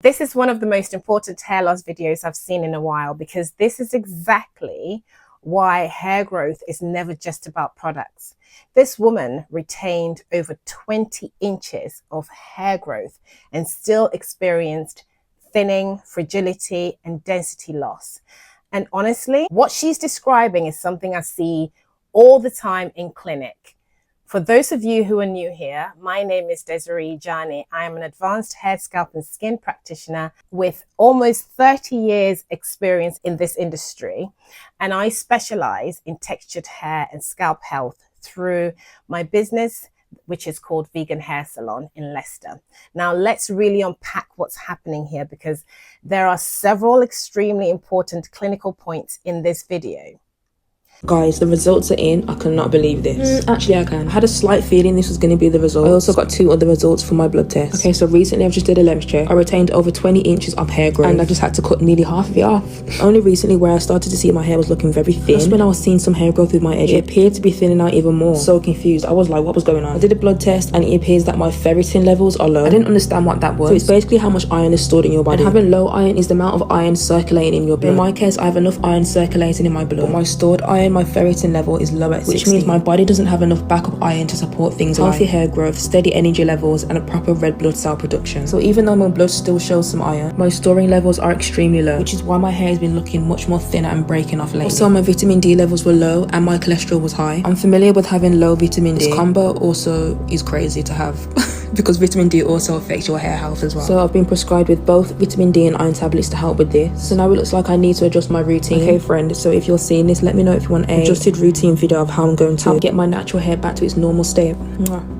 This is one of the most important hair loss videos I've seen in a while, because this is exactly why hair growth is never just about products. This woman retained over 20 inches of hair growth and still experienced thinning, fragility, and density loss. And honestly, what she's describing is something I see all the time in clinic. For those of you who are new here, my name is Djanie-Hair. I am an advanced hair, scalp, and skin practitioner with almost 30 years experience in this industry. And I specialize in textured hair and scalp health through my business, which is called Vegan Hair Salon in Leicester. Now, let's really unpack what's happening here, because there are several extremely important clinical points in this video. Guys, the results are in. I cannot believe this. Actually, I can. I had a slight feeling this was going to be the result. I also got 2 other results for my blood test. Okay, so recently I've just did a lens check. I retained over 20 inches of hair growth, and I just had to cut nearly half of it off. Only recently where I started to see my hair was looking very thin. That's when I was seeing some hair growth with my edge. It appeared to be thinning out even more. So confused. I was like, what was going on? I did a blood test and it appears that my ferritin levels are low. I didn't understand what that was. So it's basically how much iron is stored in your body. And having low iron is the amount of iron circulating in your blood. In my case, I have enough iron circulating in my blood, but my stored iron, my ferritin level is low at 60, which means my body doesn't have enough backup iron to support things like healthy hair growth, steady energy levels, and a proper red blood cell production. So even though my blood still shows some iron, my storing levels are extremely low, which is why my hair has been looking much more thinner and breaking off lately. Also, my vitamin D levels were low and my cholesterol was high. I'm familiar with having low vitamin D. This combo also is crazy to have because vitamin D also affects your hair health as well. So I've been prescribed with both vitamin D and iron tablets to help with this. So now it looks like I need to adjust my routine. Okay friend, so if you're seeing this, let me know if you want an adjusted routine video of how I'm going to get my natural hair back to its normal state.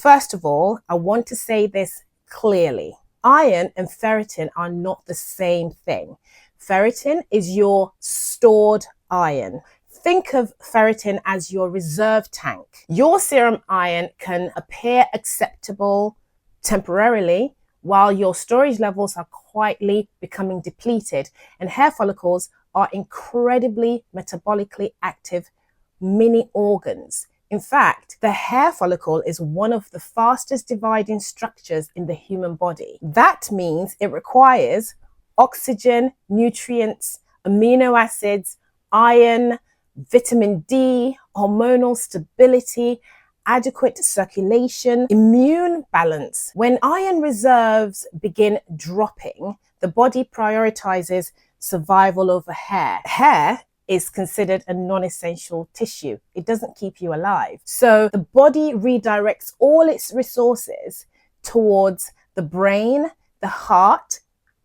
First of all, I want to say this clearly. Iron and ferritin are not the same thing. Ferritin is your stored iron. Think of ferritin as your reserve tank. Your serum iron can appear acceptable temporarily, while your storage levels are quietly becoming depleted, and hair follicles are incredibly metabolically active mini organs. In fact, the hair follicle is one of the fastest dividing structures in the human body. That means it requires oxygen, nutrients, amino acids, iron, vitamin D, hormonal stability, adequate circulation, immune balance. When iron reserves begin dropping, the body prioritizes survival over hair. Hair is considered a non-essential tissue. It doesn't keep you alive. So the body redirects all its resources towards the brain, the heart,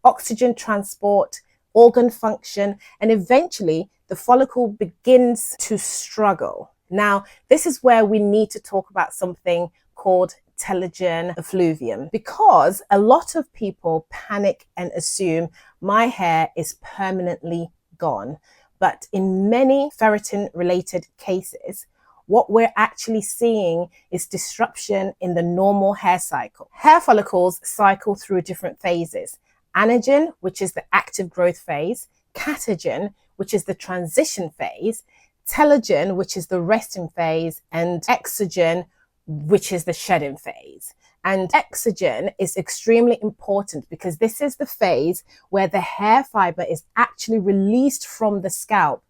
oxygen transport, organ function, and eventually the follicle begins to struggle. Now, this is where we need to talk about something called telogen effluvium, because a lot of people panic and assume my hair is permanently gone. But in many ferritin-related cases, what we're actually seeing is disruption in the normal hair cycle. Hair follicles cycle through different phases. Anagen, which is the active growth phase, catagen, which is the transition phase, telogen, which is the resting phase, and exogen, which is the shedding phase. And exogen is extremely important because this is the phase where the hair fiber is actually released from the scalp.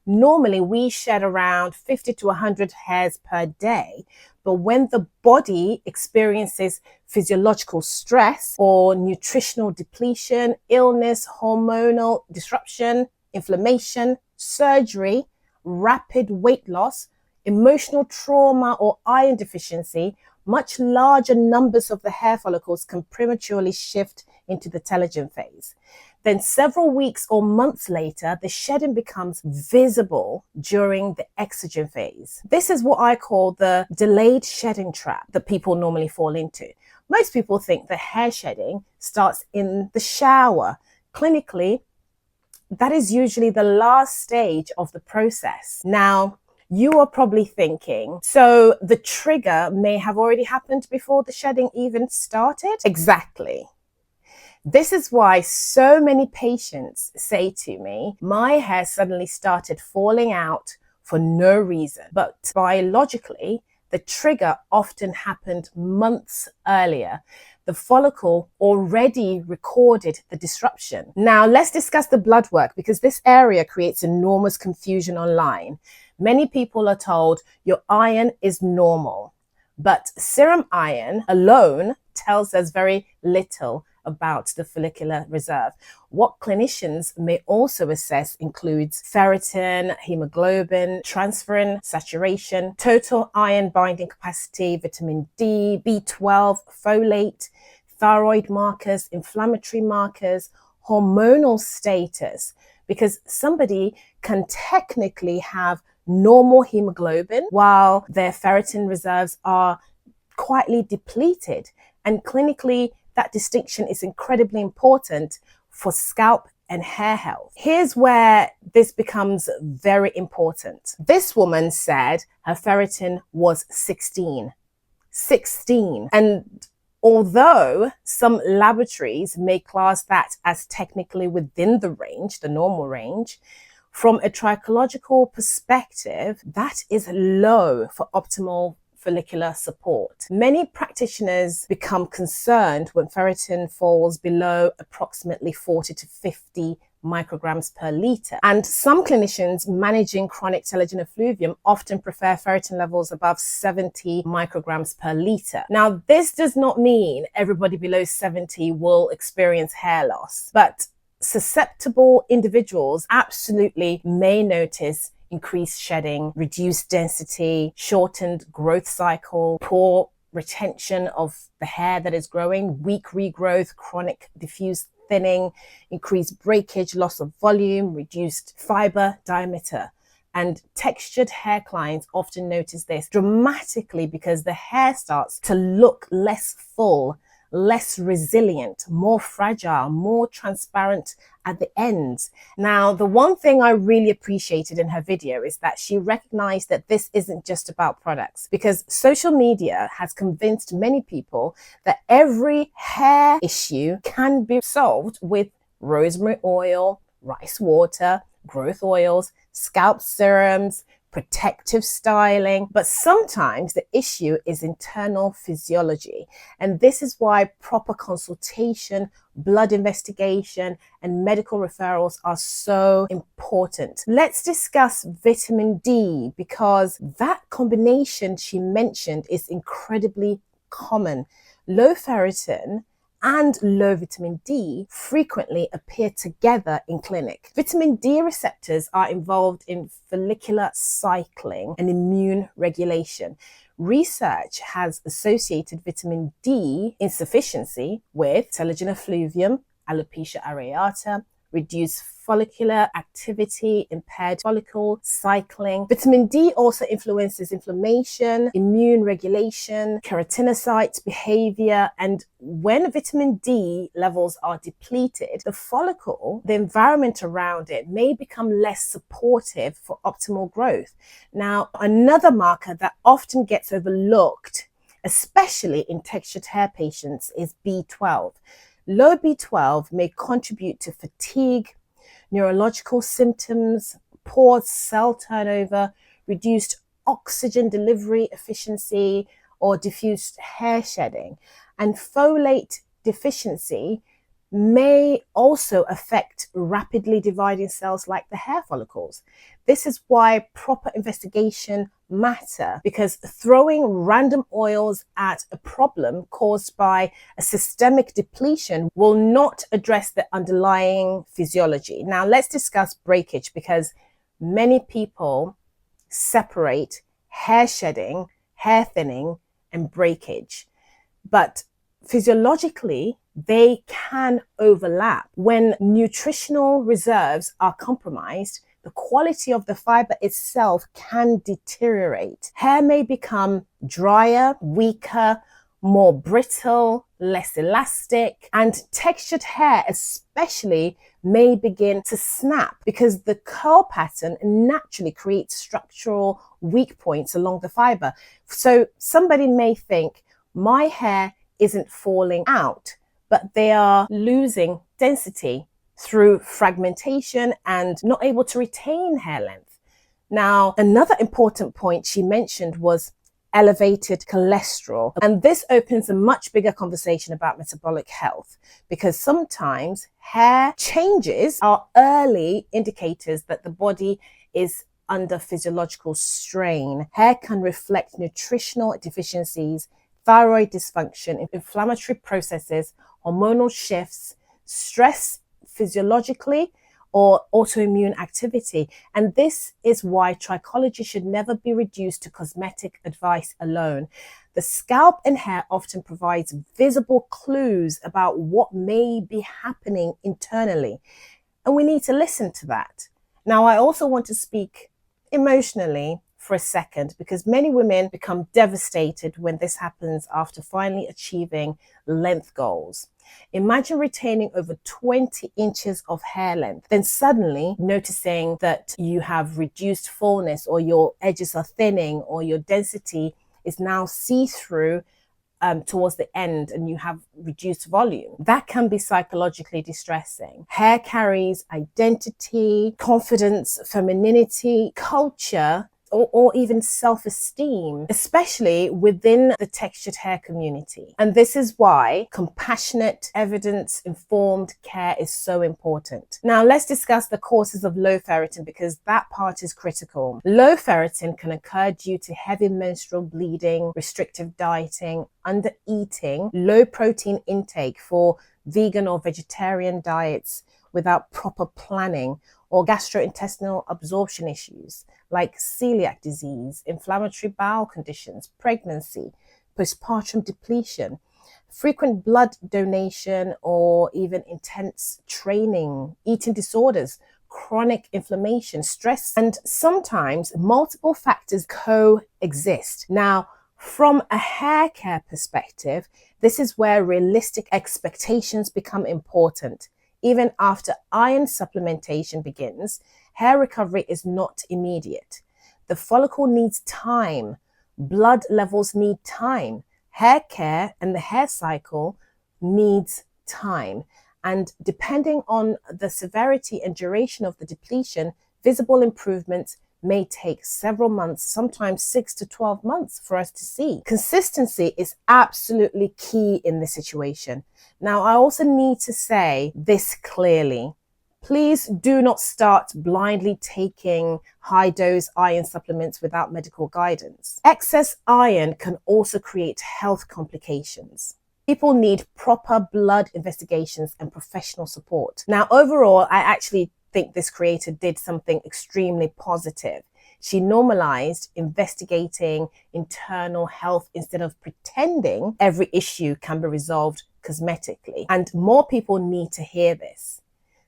Normally, we shed around 50 to 100 hairs per day, but when the body experiences physiological stress or nutritional depletion, illness, hormonal disruption, inflammation, surgery, rapid weight loss, emotional trauma, or iron deficiency, much larger numbers of the hair follicles can prematurely shift into the telogen phase. Then several weeks or months later, the shedding becomes visible during the exogen phase. This is what I call the delayed shedding trap that people normally fall into. Most people think the hair shedding starts in the shower. Clinically, that is usually the last stage of the process. Now, you are probably thinking, so the trigger may have already happened before the shedding even started? Exactly. This is why so many patients say to me, my hair suddenly started falling out for no reason. But biologically, the trigger often happened months earlier. the follicle already recorded the disruption. Now, let's discuss the blood work, because this area creates enormous confusion online. Many people are told your iron is normal, but serum iron alone tells us very little about the follicular reserve. What clinicians may also assess includes ferritin, hemoglobin, transferrin saturation, total iron binding capacity, vitamin D, B12, folate, thyroid markers, inflammatory markers, hormonal status, because somebody can technically have normal hemoglobin while their ferritin reserves are quietly depleted. And clinically, that distinction is incredibly important for scalp and hair health. Here's where this becomes very important. This woman said her ferritin was 16. 16. And although some laboratories may class that as technically within the range, the normal range, from a trichological perspective, that is low for optimal follicular support. Many practitioners become concerned when ferritin falls below approximately 40 to 50 micrograms per litre. And some clinicians managing chronic telogen effluvium often prefer ferritin levels above 70 micrograms per litre. Now, this does not mean everybody below 70 will experience hair loss, but susceptible individuals absolutely may notice increased shedding, reduced density, shortened growth cycle, poor retention of the hair that is growing, weak regrowth, chronic diffuse thinning, increased breakage, loss of volume, reduced fiber diameter. And textured hair clients often notice this dramatically because the hair starts to look less full, less resilient, more fragile, more transparent at the ends. Now, the one thing I really appreciated in her video is that she recognized that this isn't just about products, because social media has convinced many people that every hair issue can be solved with rosemary oil, rice water, growth oils, scalp serums, protective styling. But sometimes the issue is internal physiology. And this is why proper consultation, blood investigation, and medical referrals are so important. Let's discuss vitamin D, because that combination she mentioned is incredibly common. Low ferritin and low vitamin D frequently appear together in clinic. Vitamin D receptors are involved in follicular cycling and immune regulation. Research has associated vitamin D insufficiency with telogen effluvium, alopecia areata, reduced follicular activity, impaired follicle cycling. Vitamin D also influences inflammation, immune regulation, keratinocyte behavior, and when vitamin D levels are depleted, the follicle, the environment around it, may become less supportive for optimal growth. Now, another marker that often gets overlooked, especially in textured hair patients, is B12. Low B12 may contribute to fatigue, neurological symptoms, poor cell turnover, reduced oxygen delivery efficiency, or diffuse hair shedding. And folate deficiency may also affect rapidly dividing cells like the hair follicles. This is why proper investigation matter, because throwing random oils at a problem caused by a systemic depletion will not address the underlying physiology. Now, let's discuss breakage, because many people separate hair shedding, hair thinning, and breakage. But physiologically, they can overlap. When nutritional reserves are compromised, the quality of the fiber itself can deteriorate. Hair may become drier, weaker, more brittle, less elastic, and textured hair especially may begin to snap, because the curl pattern naturally creates structural weak points along the fiber. So somebody may think, my hair isn't falling out, but they are losing density through fragmentation and not able to retain hair length. Now, another important point she mentioned was elevated cholesterol. And this opens a much bigger conversation about metabolic health, because sometimes hair changes are early indicators that the body is under physiological strain. Hair can reflect nutritional deficiencies, thyroid dysfunction, inflammatory processes, hormonal shifts, stress physiologically, or autoimmune activity. And this is why trichology should never be reduced to cosmetic advice alone. The scalp and hair often provides visible clues about what may be happening internally, and we need to listen to that. Now, I also want to speak emotionally for a second, because many women become devastated when this happens after finally achieving length goals. Imagine retaining over 20 inches of hair length, then suddenly noticing that you have reduced fullness, or your edges are thinning, or your density is now see-through towards the end, and you have reduced volume. That can be psychologically distressing. Hair carries identity, confidence, femininity, culture, or even self-esteem, especially within the textured hair community. And this is why compassionate, evidence-informed care is so important. Now, let's discuss the causes of low ferritin, because that part is critical. Low ferritin can occur due to heavy menstrual bleeding, restrictive dieting, under-eating, low protein intake for vegan or vegetarian diets without proper planning, or gastrointestinal absorption issues like celiac disease, inflammatory bowel conditions, pregnancy, postpartum depletion, frequent blood donation, or even intense training, eating disorders, chronic inflammation, stress, and sometimes multiple factors coexist. Now, from a hair care perspective, this is where realistic expectations become important. Even after iron supplementation begins, hair recovery is not immediate. The follicle needs time. Blood levels need time. Hair care and the hair cycle needs time. And depending on the severity and duration of the depletion, visible improvements may take several months, sometimes 6 to 12 months for us to see. Consistency is absolutely key in this situation. Now, I also need to say this clearly. Please do not start blindly taking high-dose iron supplements without medical guidance. Excess iron can also create health complications. People need proper blood investigations and professional support. Now, overall, I actually think this creator did something extremely positive. She normalized investigating internal health instead of pretending every issue can be resolved cosmetically. And more people need to hear this.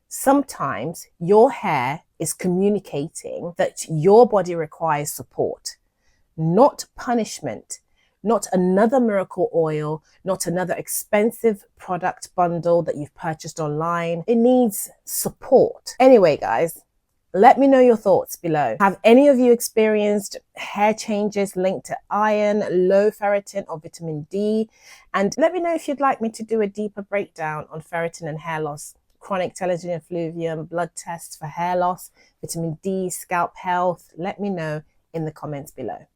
Sometimes your hair is communicating that your body requires support, not punishment, not another miracle oil, not another expensive product bundle that you've purchased online. It needs support. Anyway, guys, let me know your thoughts below. Have any of you experienced hair changes linked to iron, low ferritin, or vitamin D? And let me know if you'd like me to do a deeper breakdown on ferritin and hair loss, chronic telogen effluvium, blood tests for hair loss, vitamin D, scalp health. Let me know in the comments below.